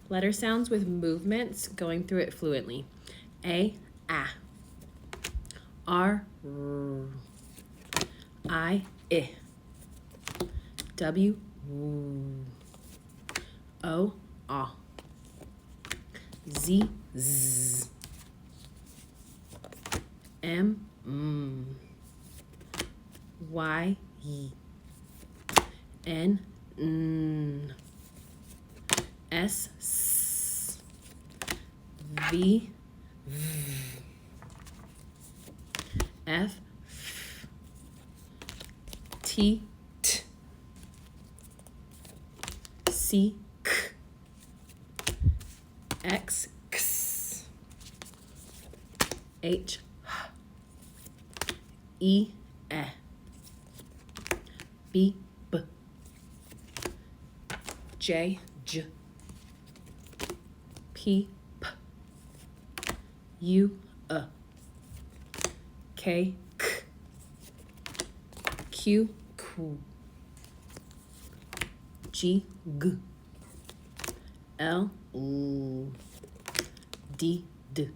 Letter sounds with movements going through it fluently. A, R, R. I, W, W. O, Z, Z. M, Y, Y. N, N. S, S. V, V. F, F. T, T. C, K. X, X. H, E, B, B. J, J. P, P. U, K, K. Q, Q. G, G. L, L. D, D.